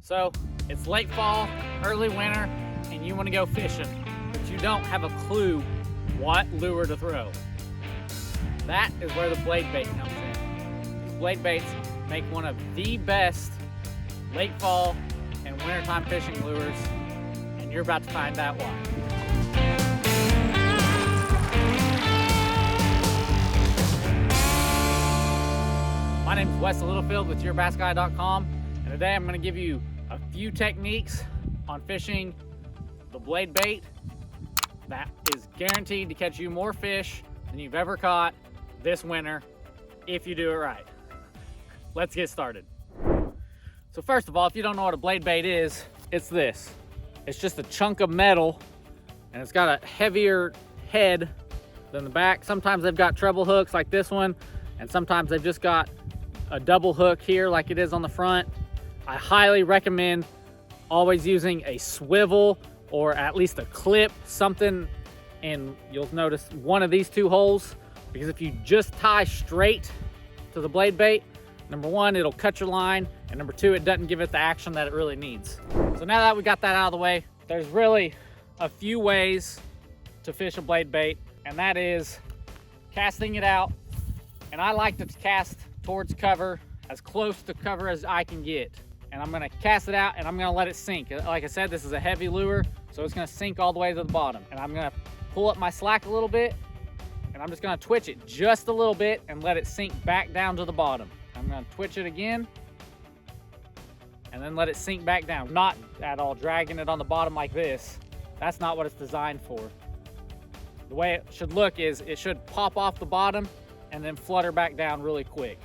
So it's late fall, early winter, and you want to go fishing, but you don't have a clue what lure to throw. That is where the blade bait comes in. These blade baits make one of the best late fall and wintertime fishing lures, and you're about to find out why. My name is Wes Littlefield with YourBassGuy.com, and today I'm going to give you a few techniques on fishing the blade bait that is guaranteed to catch you more fish than you've ever caught this winter if you do it right. Let's get started. So first of all, if you don't know what a blade bait is, it's this. It's just a chunk of metal, and it's got a heavier head than the back. Sometimes they've got treble hooks like this one, and sometimes they've just got a double hook here like it is on the front. I highly recommend always using a swivel or at least a clip, something, and you'll notice one of these two holes, because if you just tie straight to the blade bait, number one, it'll cut your line, and number two, it doesn't give it the action that it really needs. So now that we got that out of the way, there's really a few ways to fish a blade bait, and that is casting it out. And I like to cast towards cover, as close to cover as I can get. And I'm gonna cast it out and I'm gonna let it sink. Like I said, this is a heavy lure, so it's gonna sink all the way to the bottom. And I'm gonna pull up my slack a little bit, and I'm just gonna twitch it just a little bit and let it sink back down to the bottom. I'm gonna twitch it again, and then let it sink back down. Not at all dragging it on the bottom like this. That's not what it's designed for. The way it should look is it should pop off the bottom and then flutter back down really quick.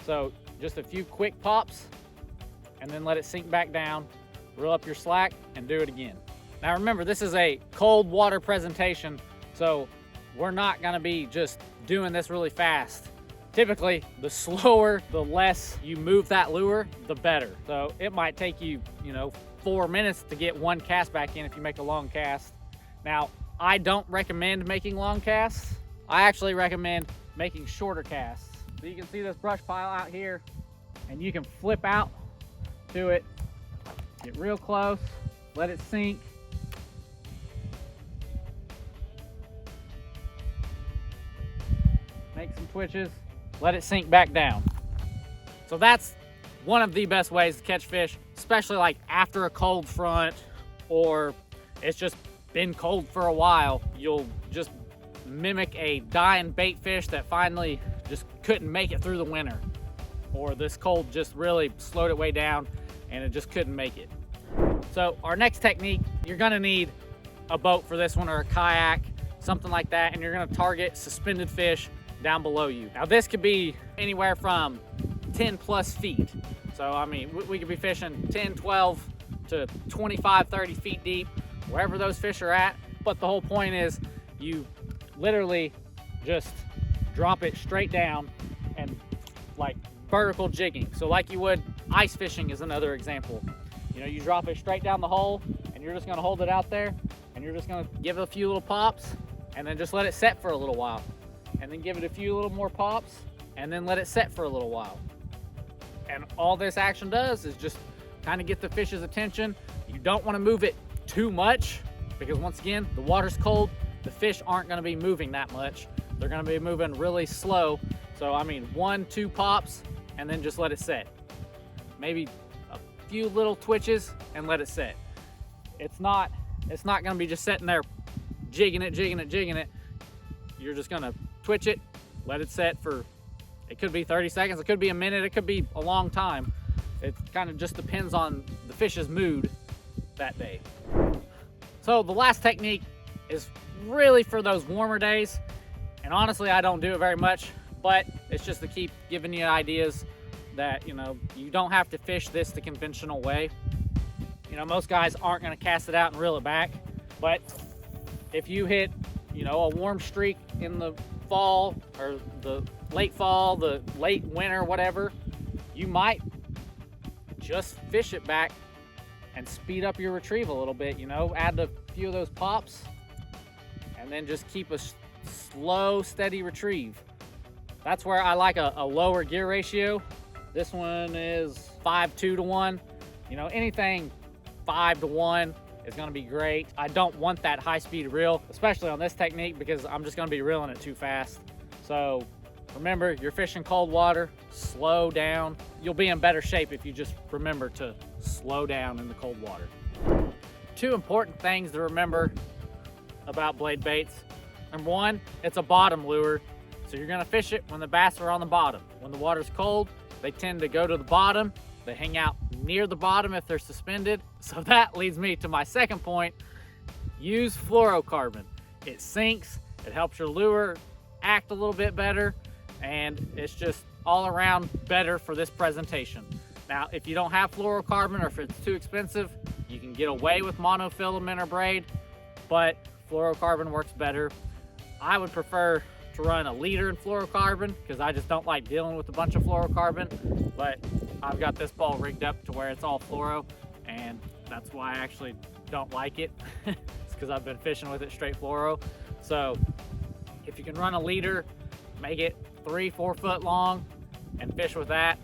So just a few quick pops, and then let it sink back down, reel up your slack, and do it again. Now remember, this is a cold water presentation, so we're not gonna be just doing this really fast. Typically, the slower, the less you move that lure, the better. So it might take you, 4 minutes to get one cast back in if you make a long cast. Now, I don't recommend making long casts. I actually recommend making shorter casts. So you can see this brush pile out here, and you can flip out to it, get real close, let it sink. Make some twitches, let it sink back down. So that's one of the best ways to catch fish, especially like after a cold front, or it's just been cold for a while. You'll just mimic a dying bait fish that finally just couldn't make it through the winter, or this cold just really slowed it way down and it just couldn't make it. So our next technique, you're gonna need a boat for this one, or a kayak, something like that, and you're gonna target suspended fish down below you. Now this could be anywhere from 10 plus feet. So I mean, we could be fishing 10, 12 to 25, 30 feet deep, wherever those fish are at. But the whole point is you literally just drop it straight down, and like vertical jigging. So like you would ice fishing is another example. You drop it straight down the hole, and you're just gonna hold it out there, and you're just gonna give it a few little pops, and then just let it set for a little while, and then give it a few little more pops, and then let it set for a little while. And all this action does is just kind of get the fish's attention. You don't want to move it too much, because once again, the water's cold, the fish aren't going to be moving that much. They're going to be moving really slow. So I mean, 1-2 pops, and then just let it set. Maybe a few little twitches and let it set. It's not going to be just sitting there jigging it. You're just going to twitch it, let it set for, it could be 30 seconds, it could be a minute, it could be a long time. It kind of just depends on the fish's mood that day. So the last technique is really for those warmer days, and honestly I don't do it very much, but it's just to keep giving you ideas that you don't have to fish this the conventional way. Most guys aren't going to cast it out and reel it back, but if you hit a warm streak in the fall, or the late fall, the late winter, whatever, you might just fish it back and speed up your retrieve a little bit. Add a few of those pops, and then just keep a slow, steady retrieve. That's where I like a lower gear ratio. This one is 5:2 to 1. You know, anything 5 to 1 is gonna be great. I don't want that high-speed reel, especially on this technique, because I'm just gonna be reeling it too fast. So remember, you're fishing cold water, slow down. You'll be in better shape if you just remember to slow down in the cold water. 2 important things to remember about blade baits. Number 1, it's a bottom lure. So you're gonna fish it when the bass are on the bottom. When the water's cold, they tend to go to the bottom. They hang out near the bottom if they're suspended. So that leads me to my second point. Use fluorocarbon. It sinks, it helps your lure act a little bit better, and it's just all around better for this presentation. Now, if you don't have fluorocarbon or if it's too expensive, you can get away with monofilament or braid, but fluorocarbon works better. I would prefer to run a liter in fluorocarbon because I just don't like dealing with a bunch of fluorocarbon, but I've got this ball rigged up to where it's all fluoro, and that's why I actually don't like it. It's because I've been fishing with it straight fluoro. So if you can run a liter, make it 3-4 foot long and fish with that,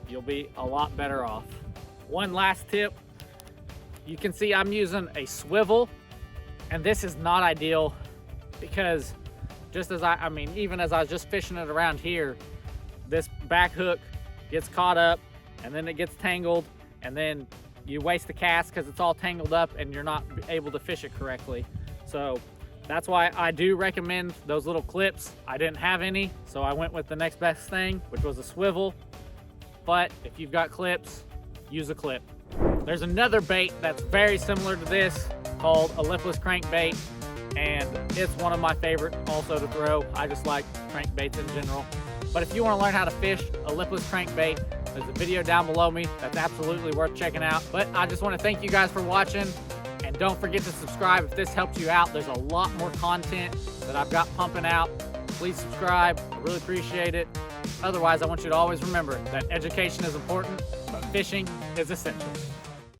you'll be a lot better off. One last tip, you can see I'm using a swivel, and this is not ideal because just as I mean, even as I was just fishing it around here, this back hook gets caught up and then it gets tangled, and then you waste the cast because it's all tangled up and you're not able to fish it correctly. So that's why I do recommend those little clips. I didn't have any, so I went with the next best thing, which was a swivel. But if you've got clips, use a clip. There's another bait that's very similar to this called a lipless crankbait, and it's one of my favorite also to throw. I just like crankbaits in general. But if you want to learn how to fish a lipless crankbait, there's a video down below me that's absolutely worth checking out. But I just want to thank you guys for watching, and don't forget to subscribe if this helped you out. There's a lot more content that I've got pumping out. Please subscribe, I really appreciate it. Otherwise, I want you to always remember that education is important, but fishing is essential.